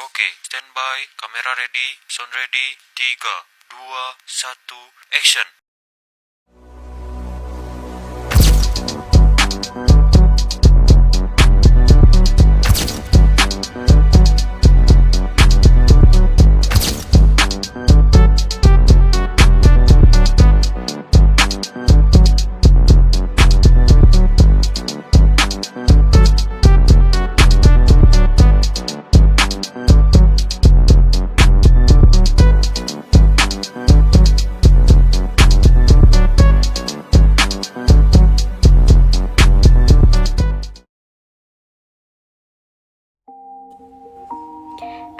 Oke, standby, kamera ready, sound ready, 3, 2, 1, action.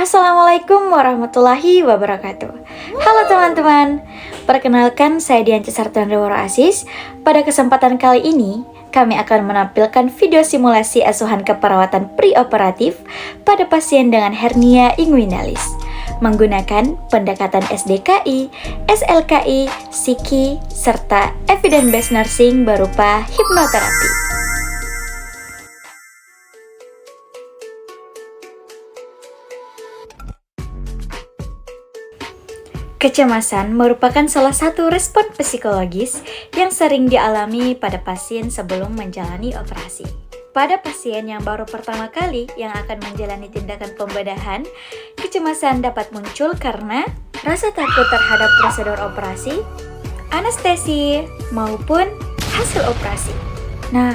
Assalamualaikum warahmatullahi wabarakatuh. Halo teman-teman, perkenalkan saya Dian Cisartan Reworo Asis. Pada kesempatan kali ini, kami akan menampilkan video simulasi asuhan keperawatan preoperatif pada pasien dengan hernia inguinalis menggunakan pendekatan SDKI, SLKI, Psiki, serta evidence-based nursing berupa hipnoterapi. Kecemasan merupakan salah satu respon psikologis yang sering dialami pada pasien sebelum menjalani operasi. Pada pasien yang baru pertama kali yang akan menjalani tindakan pembedahan, kecemasan dapat muncul karena rasa takut terhadap prosedur operasi, anestesi, maupun hasil operasi. Nah,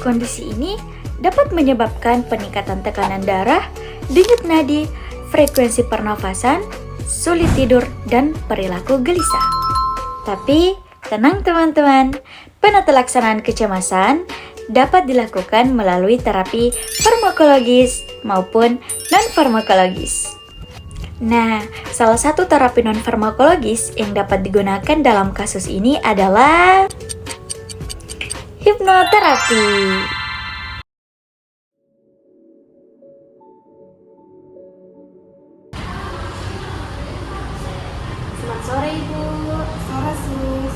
kondisi ini dapat menyebabkan peningkatan tekanan darah, denyut nadi, frekuensi pernafasan, sulit tidur, dan perilaku gelisah. Tapi, tenang teman-teman, penata laksanaan kecemasan dapat dilakukan melalui terapi farmakologis maupun non-farmakologis. Nah, salah satu terapi non-farmakologis yang dapat digunakan dalam kasus ini adalah hipnoterapi. Selamat sore Ibu. Sore Sus.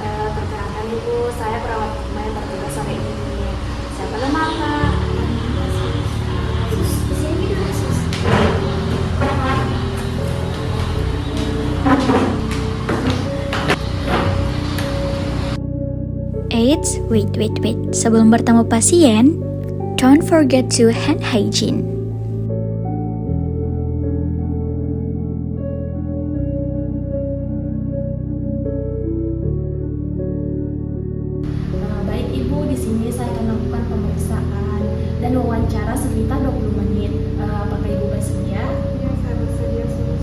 Perkenalkan Ibu, saya perawat yang bertugas sore ini. Siapa nama Kak? Sus, sini dulu Sus. Eits, wait. Sebelum bertemu pasien, don't forget to hand hygiene. Baik Ibu, di sini saya akan melakukan pemeriksaan dan wawancara sekitar 20 menit. Apakah Ibu bersedia? Ya, saya bersedia Sus.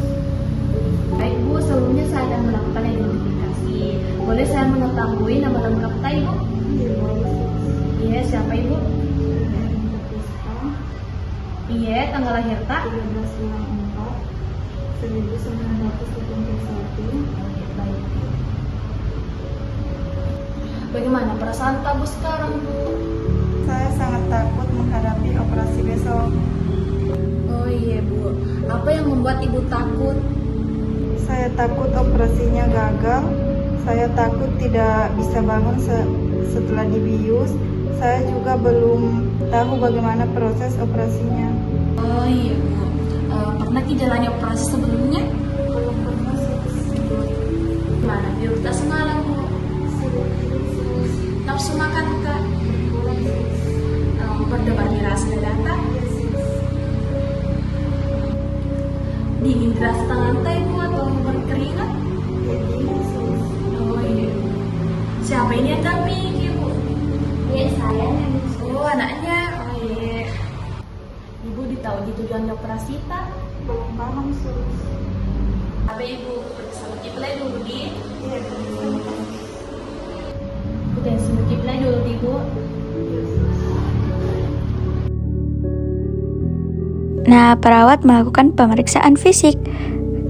Baik Bu, sebelumnya saya akan melakukan identifikasi. Boleh saya mengetahui nama lengkap Kak Ibu? Iya, boleh Sus. Iya, siapa Ibu? Rizka, Iya, tanggal lahir Kak? 1394 1981. Baik. Bagaimana perasaan Kak Bu sekarang Bu? Saya sangat takut menghadapi operasi besok. Oh iya Bu, apa yang membuat Ibu takut? Saya takut operasinya gagal. Saya takut tidak bisa bangun setelah dibius. Saya juga belum tahu bagaimana proses operasinya. Oh iya Bu, pernah jalani operasi sebelumnya? Belum pernah Sus. Gimana prioritas semalam Bu? Nafsu makan Kak? Berdebar miras data? Dingin deras tangan Kak Ibu atau berkeringat? Jadi Sus. Oh iya. Siapa ini yang damping Ibu? Iya saya. Oh anaknya. Oh iya. Ibu ditahu di tujuan operasi tak? Belum paham Sus. Apa Ibu periksa kiplay dulu di? Iya, belum. Bukan semua kiplay dulu Ibu. Nah, perawat melakukan pemeriksaan fisik.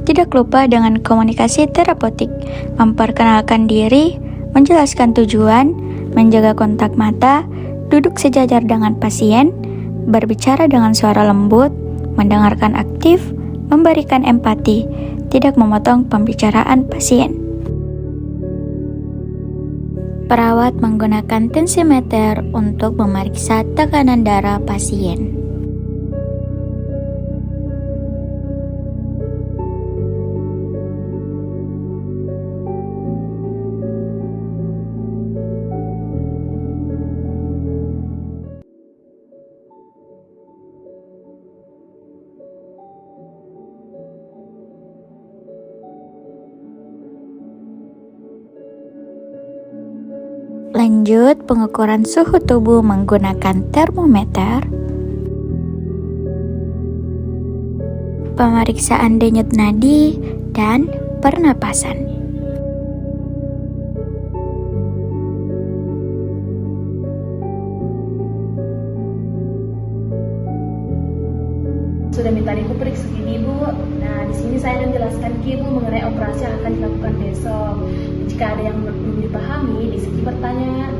Tidak lupa dengan komunikasi terapeutik, memperkenalkan diri, menjelaskan tujuan, menjaga kontak mata, duduk sejajar dengan pasien, berbicara dengan suara lembut, mendengarkan aktif, memberikan empati, tidak memotong pembicaraan pasien. Perawat menggunakan tensimeter untuk memeriksa tekanan darah pasien. Lanjut, pengukuran suhu tubuh menggunakan termometer. Pemeriksaan denyut nadi dan pernapasan. Sudah minta Ibu periksa gini Bu. Nah, di sini saya akan jelaskan ke Ibu mengenai operasi yang akan dilakukan besok. Jika ada yang belum dipahami, di sini bertanya.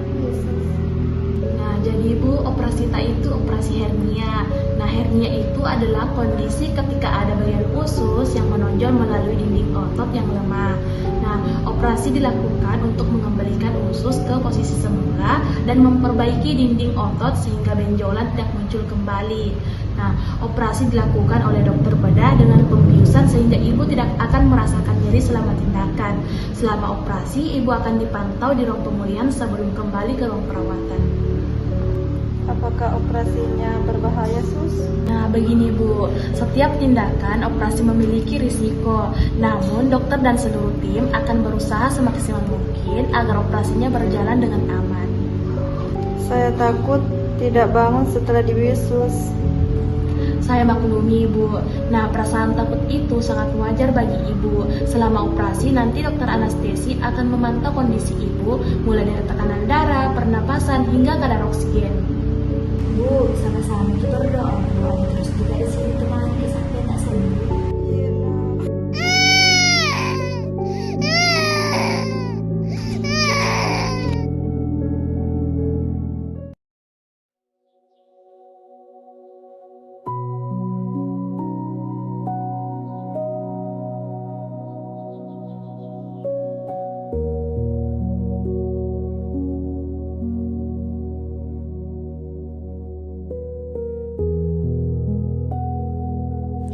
Nah, jadi Ibu, operasi tak itu operasi hernia. Nah, hernia itu adalah kondisi ketika ada bagian usus yang menonjol melalui dinding otot yang lemah. Nah, operasi dilakukan untuk mengembalikan usus ke posisi semula dan memperbaiki dinding otot sehingga benjolan tidak muncul kembali. Nah, operasi dilakukan oleh dokter bedah dengan pembiusan sehingga ibu tidak akan merasakan nyeri selama tindakan. Selama operasi, ibu akan dipantau di ruang pemulihan sebelum kembali ke ruang perawatan. Apakah operasinya berbahaya, Sus? Nah, begini Bu, setiap tindakan operasi memiliki risiko. Namun, dokter dan seluruh tim akan berusaha semaksimal mungkin agar operasinya berjalan dengan aman. Saya takut tidak bangun setelah dibius, Sus. Saya maklumi Ibu. Nah, perasaan takut itu sangat wajar bagi Ibu. Selama operasi, nanti dokter anestesi akan memantau kondisi Ibu, mulai dari tekanan darah, pernapasan, hingga kadar oksigen. Bu, sama-sama kita berdoa. Doa terus juga di sini temani sampai tak sembuh.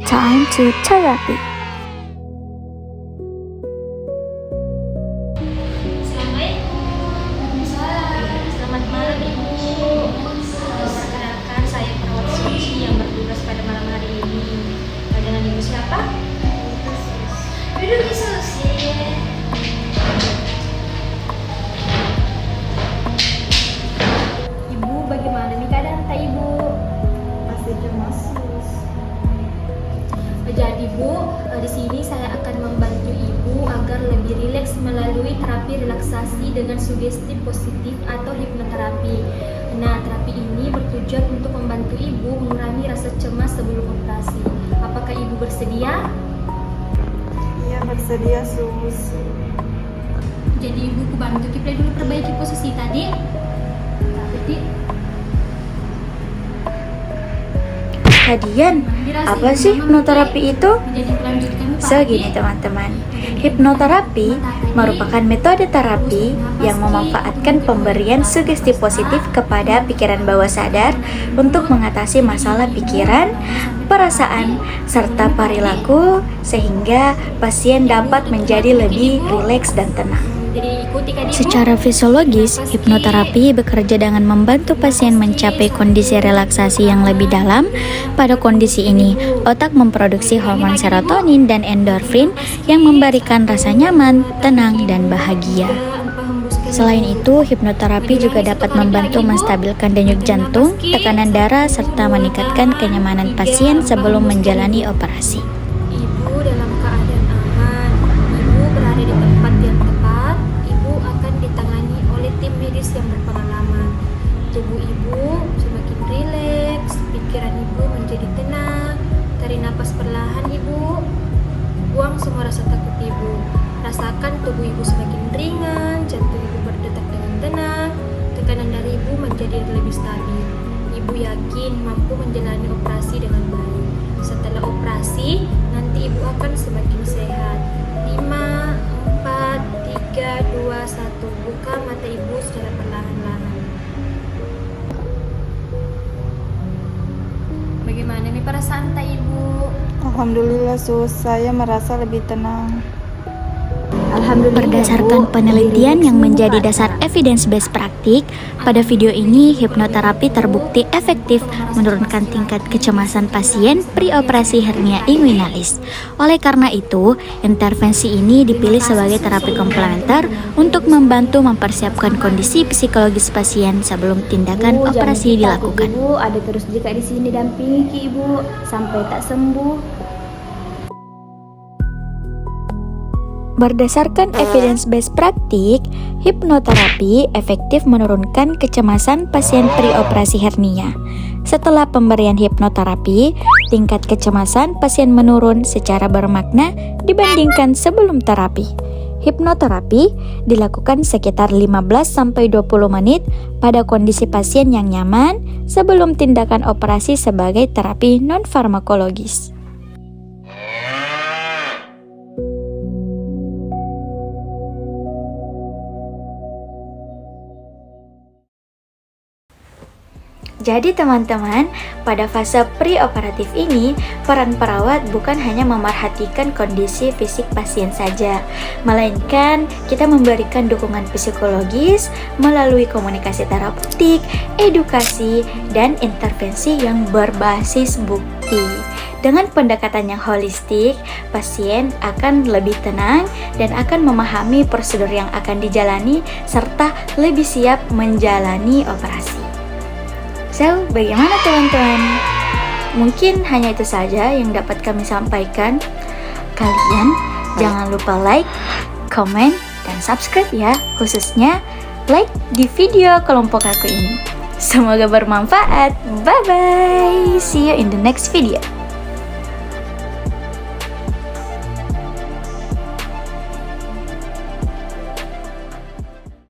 Time to therapy. Selamat malam Ibu. Perkenalkan saya perawat suci yang bertugas pada malam hari ini. Dengan Ibu siapa? Duduk Susi. Ibu, bagaimana nih keadaan tak Ibu? Masih cemas, Sus. Jadi Bu, di sini saya akan membantu Ibu agar lebih rileks melalui terapi relaksasi dengan sugesti positif atau hipnoterapi. Nah, terapi ini bertujuan untuk membantu Ibu mengurangi rasa cemas sebelum operasi. Apakah Ibu bersedia? Iya, bersedia, Sus. Jadi Ibu bantu kita dulu perbaiki posisi tadi. Tapi Hadian, apa sih hipnoterapi itu? Segini teman-teman, hipnoterapi merupakan metode terapi yang memanfaatkan pemberian sugesti positif kepada pikiran bawah sadar untuk mengatasi masalah pikiran, perasaan, serta perilaku sehingga pasien dapat menjadi lebih rileks dan tenang. Jadi ikuti kan Ibu. Secara fisiologis, hipnoterapi bekerja dengan membantu pasien mencapai kondisi relaksasi yang lebih dalam. Pada kondisi ini, otak memproduksi hormon serotonin dan endorfin yang memberikan rasa nyaman, tenang, dan bahagia. Selain itu, hipnoterapi juga dapat membantu menstabilkan denyut jantung, tekanan darah, serta meningkatkan kenyamanan pasien sebelum menjalani operasi. Ibu dalam keadaan aman. Ibu berada di tempat yang tepat. Ibu akan ditangani oleh tim medis yang berpengalaman. Tubuh Ibu semakin rileks, pikiran Ibu menjadi tenang. Tarik napas perlahan Ibu. Buang semua rasa takut Ibu. Rasakan tubuh Ibu semakin ringan, jantung Ibu berdetak dengan tenang, tekanan darah Ibu menjadi lebih stabil. Ibu yakin mampu menjalani operasi dengan baik. Setelah operasi, nanti Ibu akan semakin sehat. 5, 4, 3, 2, 1. Buka mata Ibu secara perlahan-lahan. Bagaimana nih perasaan tak Ibu? Alhamdulillah, Sus. Saya merasa lebih tenang. Alhamdulillah. Berdasarkan penelitian yang menjadi dasar evidence-based praktik, pada video ini hipnoterapi terbukti efektif menurunkan tingkat kecemasan pasien pre-operasi hernia inguinalis. Oleh karena itu, intervensi ini dipilih sebagai terapi komplementer untuk membantu mempersiapkan kondisi psikologis pasien sebelum tindakan operasi dilakukan. Ibu ada terus jika di sini dampingi ki Ibu sampai tak sembuh. Berdasarkan evidence-based praktik, hipnoterapi efektif menurunkan kecemasan pasien pre-operasi hernia. Setelah pemberian hipnoterapi, tingkat kecemasan pasien menurun secara bermakna dibandingkan sebelum terapi. Hipnoterapi dilakukan sekitar 15-20 menit pada kondisi pasien yang nyaman sebelum tindakan operasi sebagai terapi non-farmakologis. Jadi teman-teman, pada fase preoperatif ini, peran perawat bukan hanya memerhatikan kondisi fisik pasien saja, melainkan kita memberikan dukungan psikologis melalui komunikasi terapeutik, edukasi, dan intervensi yang berbasis bukti. Dengan pendekatan yang holistik, pasien akan lebih tenang dan akan memahami prosedur yang akan dijalani serta lebih siap menjalani operasi. So, bagaimana teman-teman? Mungkin hanya itu saja yang dapat kami sampaikan. Kalian jangan lupa like, komen, dan subscribe ya. Khususnya like di video kelompok aku ini. Semoga bermanfaat. Bye-bye. See you in the next video.